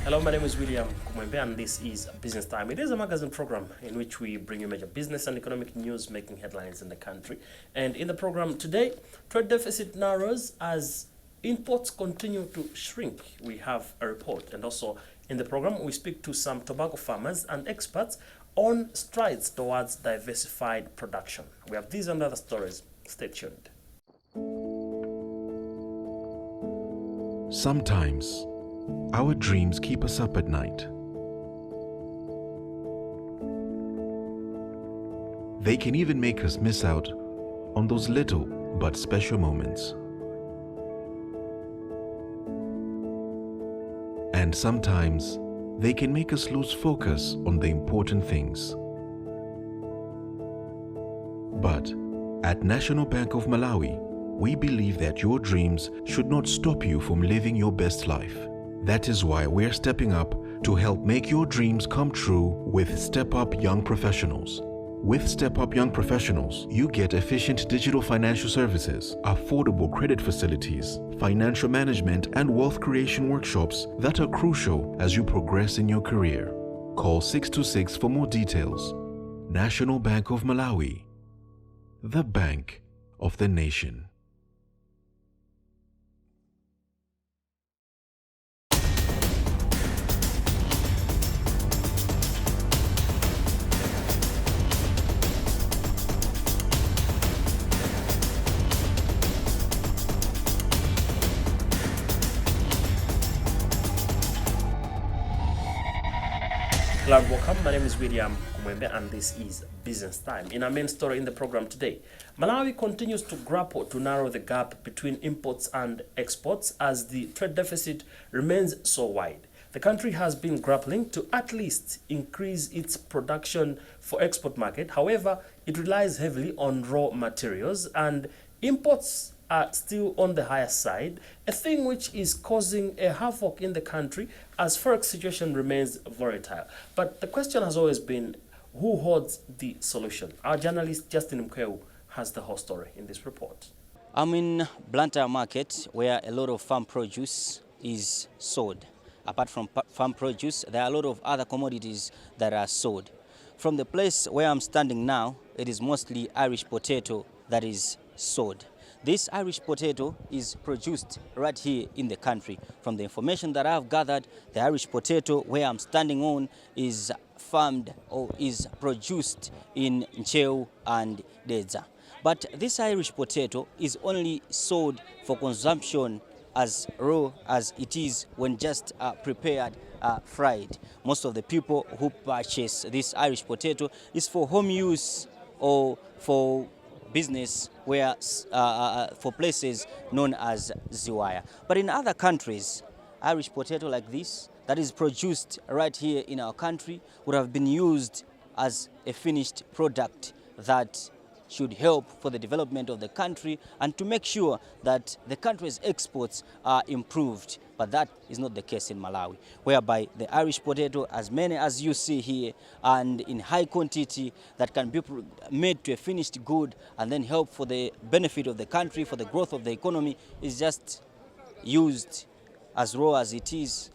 Hello, my name is William Kumwembe and this is Business Time. It is a magazine program in which we bring you major business and economic news making headlines in the country. And in the program today, trade deficit narrows as imports continue to shrink. We have a report. And also in the program, we speak to some tobacco farmers and experts on strides towards diversified production. We have these and other stories. Stay tuned. Sometimes, our dreams keep us up at night. They can even make us miss out on those little but special moments. And sometimes, they can make us lose focus on the important things. But at National Bank of Malawi, we believe that your dreams should not stop you from living your best life. That is why we're stepping up to help make your dreams come true with Step Up Young Professionals. With Step Up Young Professionals, you get efficient digital financial services, affordable credit facilities, financial management and wealth creation workshops that are crucial as you progress in your career. Call 626 for more details. National Bank of Malawi, the bank of the nation. Hello and welcome. My name is William Kumwembe and this is Business Time. In our main story in the program today, Malawi continues to grapple to narrow the gap between imports and exports as the trade deficit remains so wide. The country has been grappling to at least increase its production for export market. However, it relies heavily on raw materials and imports are still on the higher side, a thing which is causing a havoc in the country as forex situation remains volatile. But the question has always been, who holds the solution? Our journalist Justin Mkweu has the whole story in this report. I'm in Blantyre Market where a lot of farm produce is sold. Apart from farm produce, there are a lot of other commodities that are sold. From the place where I'm standing now, it is mostly Irish potato that is sold. This Irish potato is produced right here in the country. From the information that I've gathered, the Irish potato where I'm standing on is farmed or is produced in Ncheu and Dedza. But this Irish potato is only sold for consumption as raw as it is when just prepared, fried. Most of the people who purchase this Irish potato is for home use or for business where for places known as Ziwaya. But in other countries, Irish potato like this that is produced right here in our country would have been used as a finished product that should help for the development of the country and to make sure that the country's exports are improved. But that is not the case in Malawi, whereby the Irish potato, as many as you see here, and in high quantity that can be made to a finished good and then help for the benefit of the country, for the growth of the economy, is just used as raw as it is,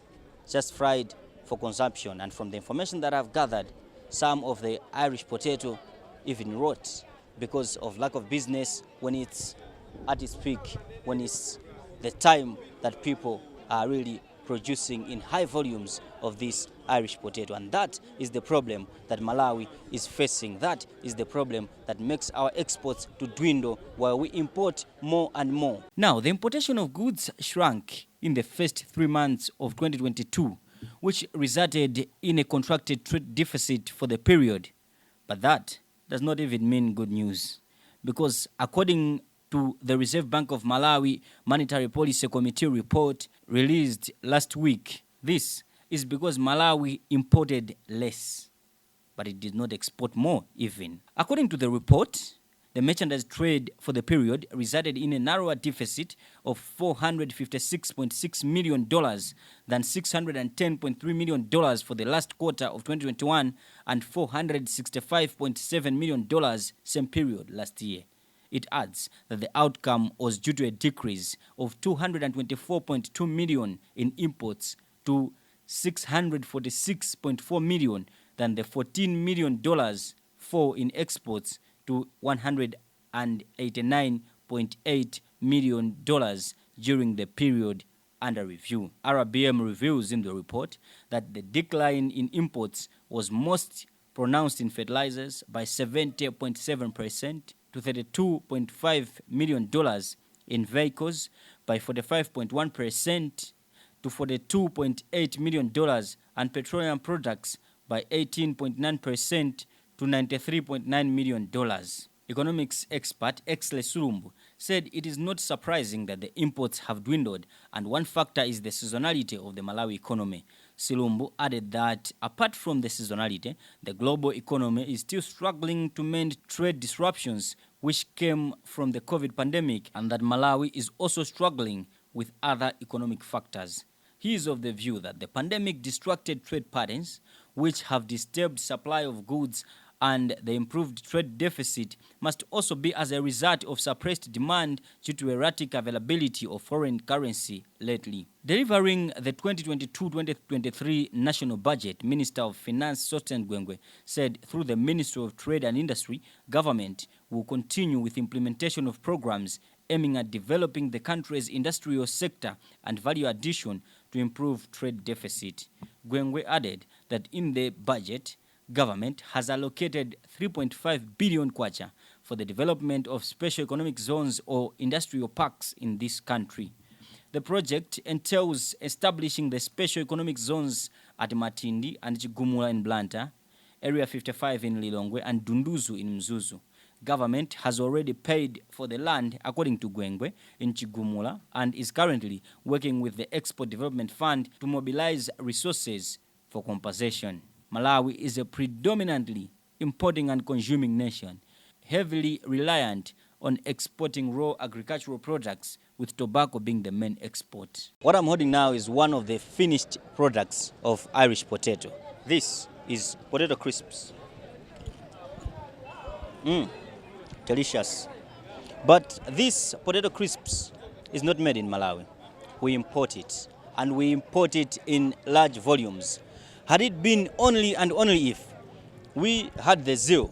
just fried for consumption. And from the information that I've gathered, some of the Irish potato even rot because of lack of business when it's at its peak, when it's the time that people are really producing in high volumes of this Irish potato. And that is the problem that Malawi is facing. That is the problem that makes our exports to dwindle while we import more and more. Now, the importation of goods shrank in the first 3 months of 2022, which resulted in a contracted trade deficit for the period. But that does not even mean good news, because according to the Reserve Bank of Malawi Monetary Policy Committee report released last week, this is because Malawi imported less, but it did not export more even. According to the report, the merchandise trade for the period resulted in a narrower deficit of $456.6 million than $610.3 million for the last quarter of 2021 and $465.7 million same period last year. It adds that the outcome was due to a decrease of $224.2 million in imports to $646.4 million than the $14 million fall in exports to $189.8 million during the period under review. RBM reveals in the report that the decline in imports was most pronounced in fertilizers by 70.7% to $32.5 million, in vehicles by 45.1% to $42.8 million, and petroleum products by 18.9% to $93.9 million. Economics expert Exle Surumbu said it is not surprising that the imports have dwindled, and one factor is the seasonality of the Malawi economy. Silumbu added that apart from the seasonality, the global economy is still struggling to mend trade disruptions which came from the COVID pandemic, and that Malawi is also struggling with other economic factors. He is of the view that the pandemic distracted trade patterns, which have disturbed supply of goods, and the improved trade deficit must also be as a result of suppressed demand due to erratic availability of foreign currency lately. Delivering the 2022-2023 national budget, Minister of Finance Sosten Gwengwe said through the Ministry of Trade and Industry, government will continue with implementation of programs aiming at developing the country's industrial sector and value addition to improve trade deficit. Gwengwe added that in the budget, government has allocated 3.5 billion kwacha for the development of special economic zones or industrial parks in this country. The project entails establishing the special economic zones at Matindi and Chigumula in Blantyre, Area 55 in Lilongwe, and Dunduzu in Mzuzu. Government has already paid for the land, according to Gwengwe, in Chigumula, and is currently working with the Export Development Fund to mobilize resources for compensation. Malawi is a predominantly importing and consuming nation, heavily reliant on exporting raw agricultural products, with tobacco being the main export. What I'm holding now is one of the finished products of Irish potato. This is potato crisps. Delicious. But this potato crisps is not made in Malawi. We import it, and we import it in large volumes. Had it been only and only if we had the zeal,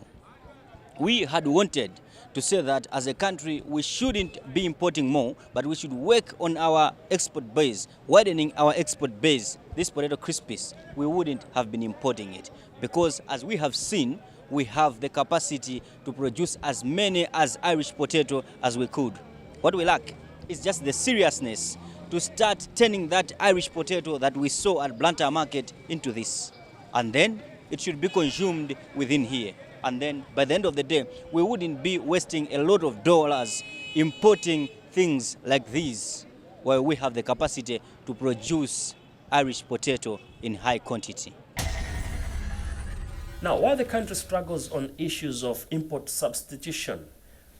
we had wanted to say that as a country we shouldn't be importing more, but we should work on our export base, widening our export base, this potato crispies, we wouldn't have been importing it. Because as we have seen, we have the capacity to produce as many as Irish potato as we could. What we lack is just the seriousness to start turning that Irish potato that we saw at Blantyre market into this. And then it should be consumed within here. And then by the end of the day, we wouldn't be wasting a lot of dollars importing things like these, while we have the capacity to produce Irish potato in high quantity. Now, while the country struggles on issues of import substitution,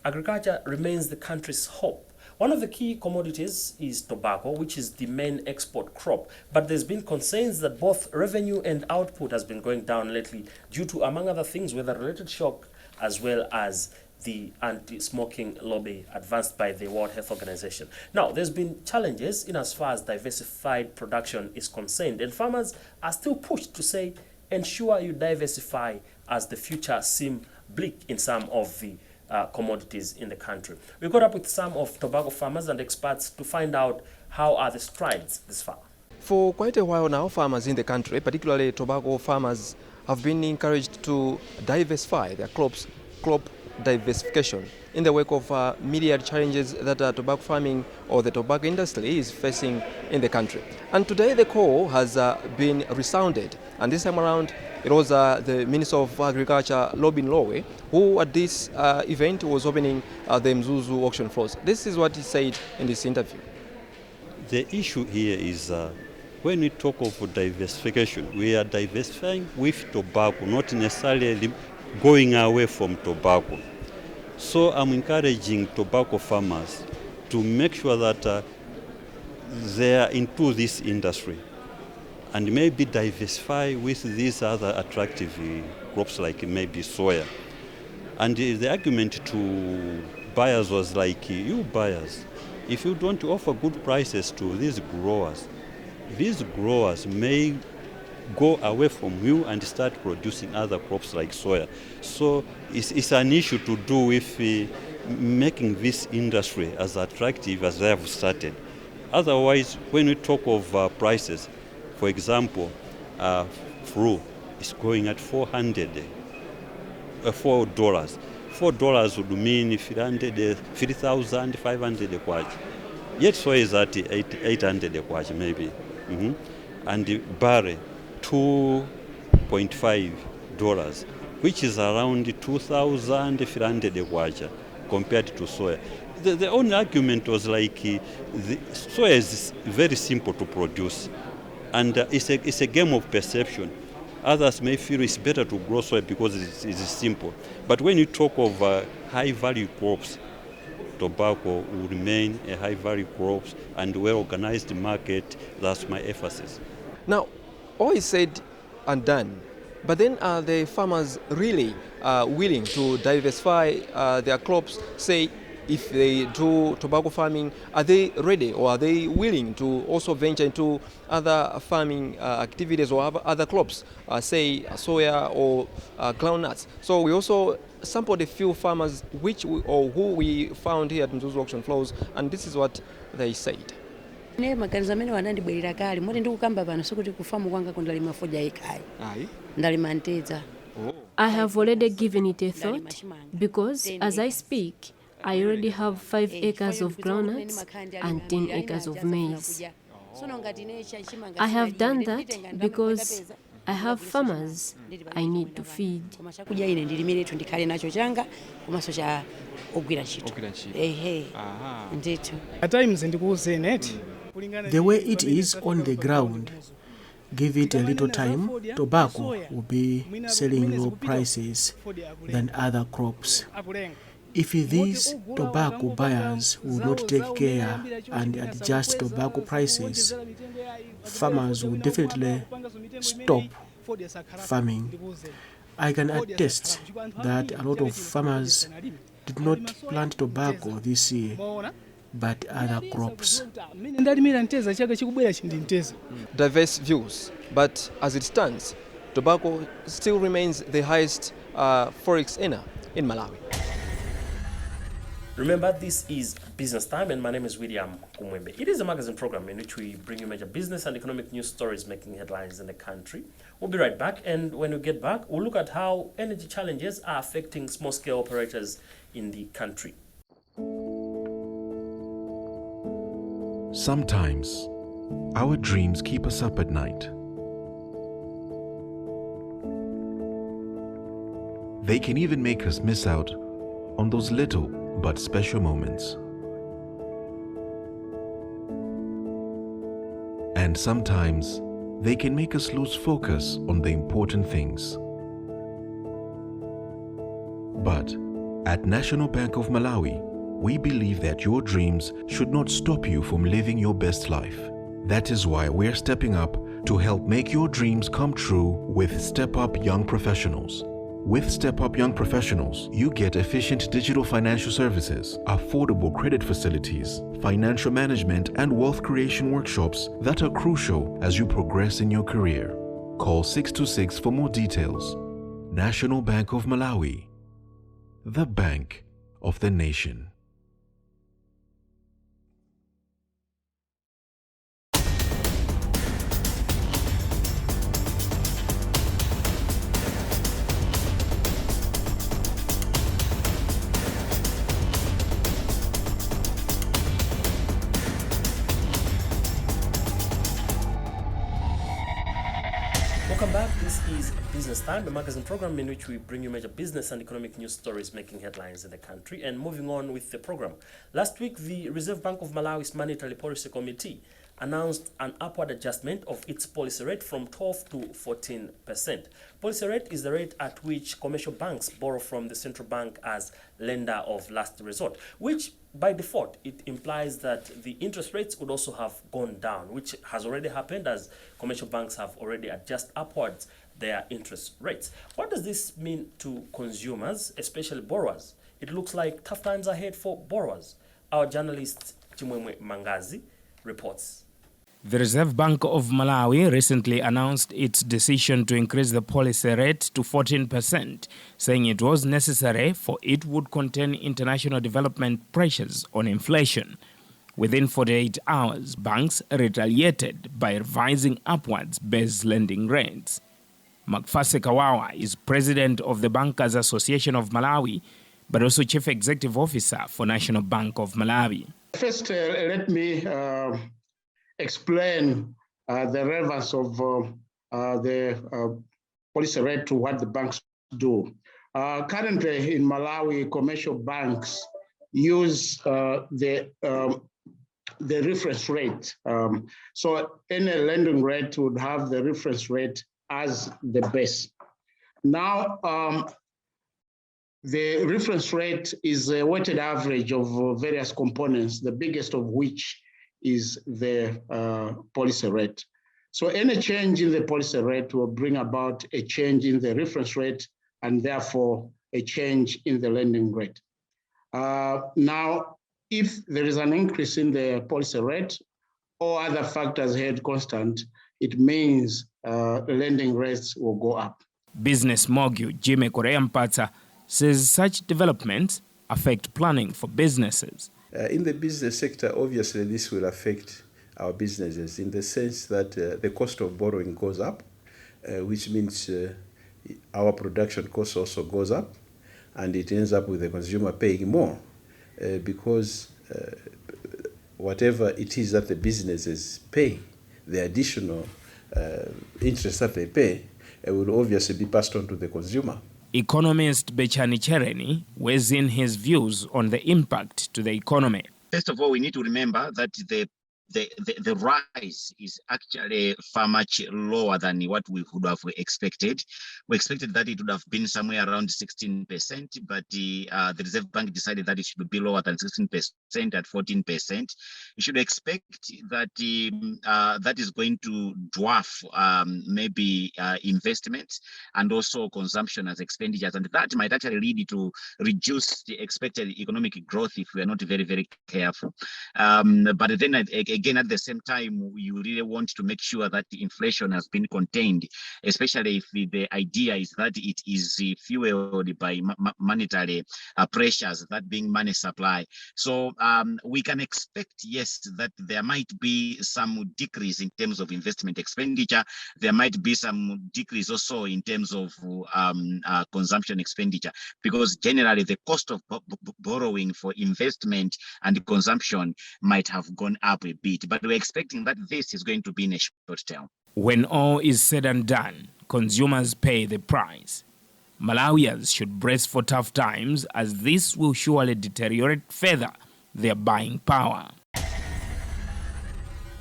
agriculture remains the country's hope. One of the key commodities is tobacco, which is the main export crop. But there's been concerns that both revenue and output has been going down lately due to, among other things, weather-related shock, as well as the anti-smoking lobby advanced by the World Health Organization. Now, there's been challenges in as far as diversified production is concerned, and farmers are still pushed to say, ensure you diversify, as the future seems bleak in some of the commodities in the country. We got up with some of tobacco farmers and experts to find out how are the strides this far. For quite a while now, farmers in the country, particularly tobacco farmers, have been encouraged to diversify their crop diversification in the wake of myriad challenges that tobacco farming or the tobacco industry is facing in the country. And today the call has been resounded, and this time around it was the Minister of Agriculture, Robin Lowe, who at this event was opening the Mzuzu auction floors. This is what he said in this interview. The issue here is when we talk of diversification, we are diversifying with tobacco, not necessarily going away from tobacco. So I'm encouraging tobacco farmers to make sure that they are into this industry and maybe diversify with these other attractive crops like maybe soya. And the argument to buyers was like, you buyers, if you don't offer good prices to these growers, these growers may go away from you and start producing other crops like soya. So it's an issue to do with making this industry as attractive as they have started. Otherwise, when we talk of prices, for example, fruit is going at $4. $4 would mean 3,500 kwacha. Yet soy is at 800 kwacha maybe. And the barley, $2.5, which is around 2,300 kwacha compared to soya. The only argument was like the soya is very simple to produce, and it's a game of perception. Others may feel it's better to grow soya because it's simple. But when you talk of high-value crops, tobacco will remain a high-value crop and well-organized market. That's my emphasis. Now, all is said and done, but then are the farmers really willing to diversify their crops? Say, if they do tobacco farming, are they ready or are they willing to also venture into other farming activities or other crops, say soya or groundnuts? So we also sampled a few farmers who we found here at Mzuzu auction floors, and this is what they said. Maganizo amene wanandibwerera kale moti ndikukamba pano sokuti kufamu kwanga kundalima foja yekhayi ndalima ntedza. I have already given it a thought because as I speak I already have 5 acres of groundnuts and 10 acres of maize. I have done that because I have farmers I need to feed. The way it is on the ground, give it a little time, tobacco will be selling low prices than other crops. If these tobacco buyers will not take care and adjust tobacco prices, farmers will definitely stop farming. I can attest that a lot of farmers did not plant tobacco this year, but other crops. Diverse views, but as it stands, tobacco still remains the highest forex earner in Malawi. Remember, this is Business Time, and my name is William Kumwembe. It is a magazine program in which we bring you major business and economic news stories making headlines in the country. We'll be right back, and when we get back, we'll look at how energy challenges are affecting small-scale operators in the country. Sometimes, our dreams keep us up at night. They can even make us miss out on those little but special moments. And sometimes, they can make us lose focus on the important things. But at National Bank of Malawi, we believe that your dreams should not stop you from living your best life. That is why we're stepping up to help make your dreams come true with Step Up Young Professionals. With Step Up Young Professionals, you get efficient digital financial services, affordable credit facilities, financial management and wealth creation workshops that are crucial as you progress in your career. Call 626 for more details. National Bank of Malawi, the bank of the nation. Welcome back. This is Business Time, a magazine program in which we bring you major business and economic news stories making headlines in the country. And moving on with the program. Last week, the Reserve Bank of Malawi's Monetary Policy Committee announced an upward adjustment of its policy rate from 12 to 14%. Policy rate is the rate at which commercial banks borrow from the central bank as lender of last resort, which by default, it implies that the interest rates would also have gone down, which has already happened as commercial banks have already adjusted upwards their interest rates. What does this mean to consumers, especially borrowers? It looks like tough times ahead for borrowers. Our journalist Chimwemwe Mangazi reports. The Reserve Bank of Malawi recently announced its decision to increase the policy rate to 14%, saying it was necessary for it would contain international development pressures on inflation. Within 48 hours, banks retaliated by revising upwards base lending rates. Makfase Kawawa is president of the Bankers Association of Malawi, but also chief executive officer for National Bank of Malawi. First, let me explain the relevance of the policy rate to what the banks do. Currently in Malawi, commercial banks use the reference rate. So any lending rate would have the reference rate as the base. Now, the reference rate is a weighted average of various components, the biggest of which is the policy rate. So any change in the policy rate will bring about a change in the reference rate and therefore a change in the lending rate. Now, if there is an increase in the policy rate or other factors held constant, it means lending rates will go up. Business mogul Jimmy Korea-Mpata says such developments affect planning for businesses. In the business sector, obviously this will affect our businesses in the sense that the cost of borrowing goes up, which means our production cost also goes up, and it ends up with the consumer paying more because whatever it is that the businesses pay, the additional interest that they pay will obviously be passed on to the consumer. Economist Bechani Chereni weighs in his views on the impact to the economy. First of all, we need to remember that the rise is actually far much lower than what we would have expected. We expected that it would have been somewhere around 16%, but the Reserve Bank decided that it should be lower than 16% at 14%. You should expect that that is going to dwarf maybe investments and also consumption as expenditures, and that might actually lead to reduce the expected economic growth if we are not very, very careful. But then again, at the same time, you really want to make sure that the inflation has been contained, especially if the idea is that it is fueled by monetary pressures, that being money supply. So we can expect, yes, that there might be some decrease in terms of investment expenditure. There might be some decrease also in terms of consumption expenditure, because generally the cost of borrowing for investment and consumption might have gone up a bit. But we're expecting that this is going to be in a short term. When all is said and done, consumers pay the price. Malawians should brace for tough times, as this will surely deteriorate further their buying power.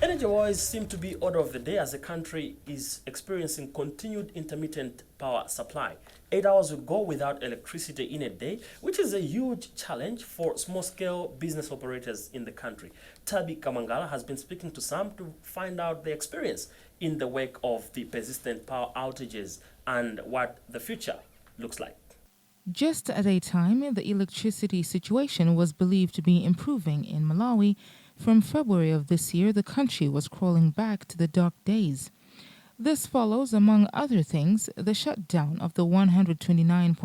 Energy wars seem to be order of the day as the country is experiencing continued intermittent power supply. 8 hours will go without electricity in a day, which is a huge challenge for small-scale business operators in the country. Tabi Kamangala has been speaking to some to find out the experience in the wake of the persistent power outages and what the future looks like. Just at a time, the electricity situation was believed to be improving in Malawi. From February of this year, the country was crawling back to the dark days. This follows, among other things, the shutdown of the 129.6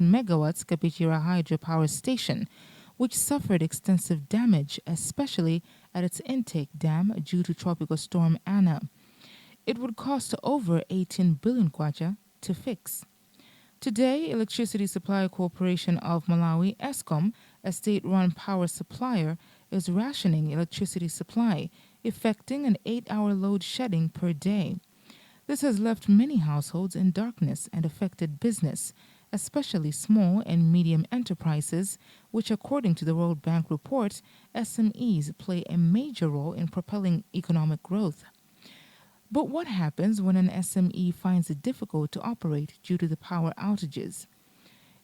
megawatts Kapitira hydropower station, which suffered extensive damage, especially at its intake dam due to Tropical Storm Anna. It would cost over 18 billion kwacha to fix. Today, Electricity Supply Corporation of Malawi, ESCOM, a state-run power supplier, is rationing electricity supply, effecting an 8-hour load shedding per day. This has left many households in darkness and affected business, especially small and medium enterprises, which, according to the World Bank report, SMEs play a major role in propelling economic growth. But what happens when an SME finds it difficult to operate due to the power outages?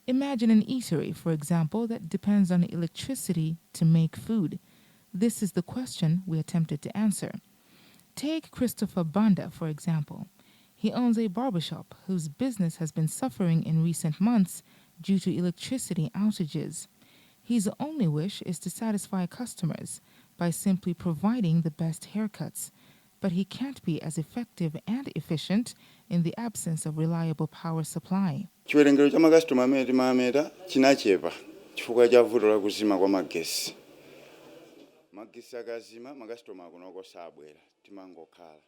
Imagine an eatery, for example, that depends on electricity to make food. This is the question we attempted to answer. Take Christopher Banda, for example. He owns a barbershop whose business has been suffering in recent months due to electricity outages. His only wish is to satisfy customers by simply providing the best haircuts. but he can't be as effective and efficient in the absence of reliable power supply. Chiwerengero cha makasitoma amene timameta chinachepa chifukwa cha vuto la kuzima kwa magesi. Magesi akazima makasitoma akunoko sabwera timangokhala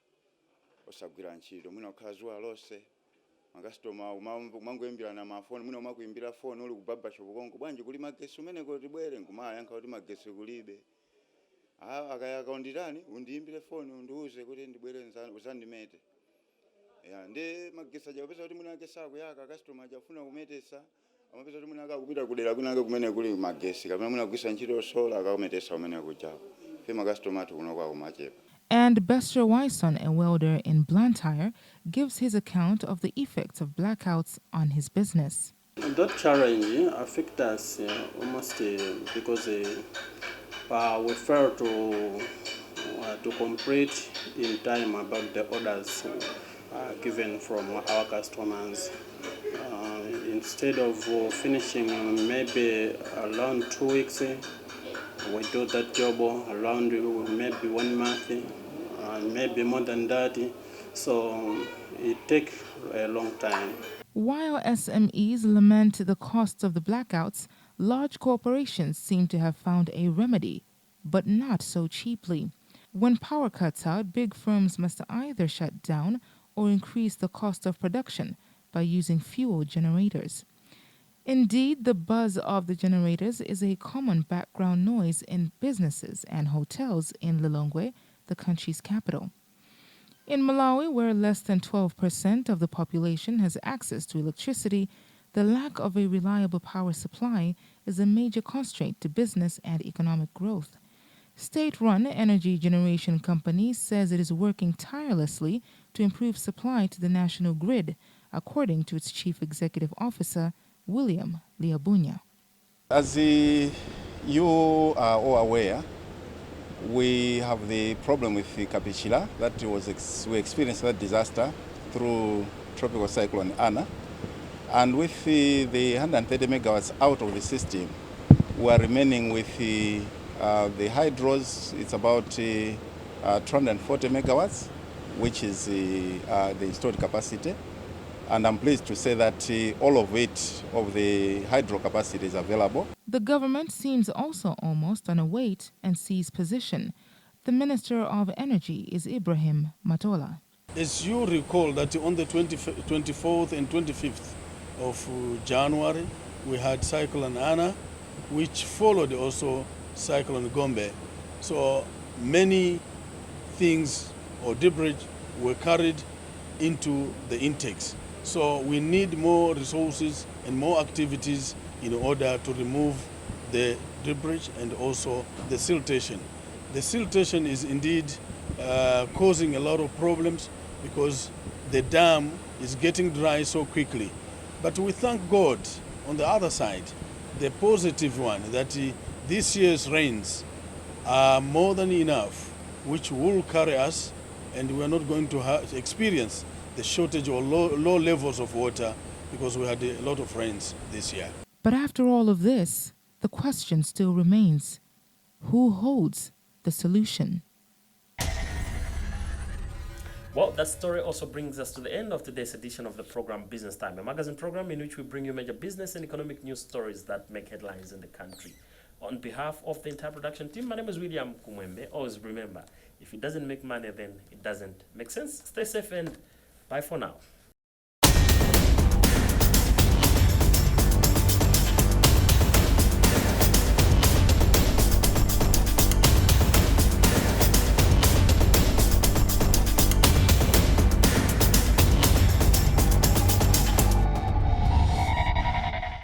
osagwira ntchito mwina kukhala zuwa lonse makasitoma umangoyimbira na mafoni mwina umakuyimbira foni uli kubaba shobukongo bwanji kuli magesi umeneko tibwere nkumayankha kuti magesi kulibe. Akayakaunditani undiyimbire foni undiuze kuti ndibwere uzandimete. Ndi magesi ajapeza kuti mwina agesi akuyaka akasitoma ajafuna kumetesa amapeza kuti mwina akakupita kudera kunaka kumene kuli magesi kapena mwina kugwisa ntchito sola akakumetesa umene kujapo. Fe makasitoma ati kunoko kumachepa. And Bester Wyson, a welder in Blantyre, gives his account of the effects of blackouts on his business. That challenge affects us almost because we fail to complete in time about the orders given from our customers. Instead of finishing maybe around 2 weeks, we do that job around maybe 1 month, maybe more than that. So it takes a long time. While SMEs lament the costs of the blackouts, large corporations seem to have found a remedy, but not so cheaply. When power cuts out, big firms must either shut down or increase the cost of production by using fuel generators. Indeed, the buzz of the generators is a common background noise in businesses and hotels in Lilongwe, the country's capital. In Malawi, where less than 12% of the population has access to electricity, the lack of a reliable power supply is a major constraint to business and economic growth. State-run energy generation company says it is working tirelessly to improve supply to the national grid, according to its chief executive officer, William Liabunya. As you are all aware, we have the problem with the Capichila that we experienced that disaster through tropical cyclone Anna, and with the 130 megawatts out of the system, we are remaining with the hydros. It's about 240 megawatts, which is the installed capacity. And I'm pleased to say that all of it, of the hydro capacity, is available. The government seems also almost on a wait and seize position. The Minister of Energy is Ibrahim Matola. As you recall that on the 24th and 25th of January, we had Cyclone Anna, which followed also Cyclone Gombe. So many things or debris were carried into the intakes. So we need more resources and more activities in order to remove the debris and also the siltation. The siltation is indeed causing a lot of problems because the dam is getting dry so quickly. But we thank God on the other side, the positive one, that this year's rains are more than enough, which will carry us, and we are not going to experience the shortage or low levels of water because we had a lot of rains this year. But after all of this, the question still remains: who holds the solution? Well, that story also brings us to the end of today's edition of the program Business Time, a magazine program in which we bring you major business and economic news stories that make headlines in the country. On behalf of the entire production team, my name is William Kumwembe. Always remember, if it doesn't make money, then it doesn't make sense. Stay safe and bye for now.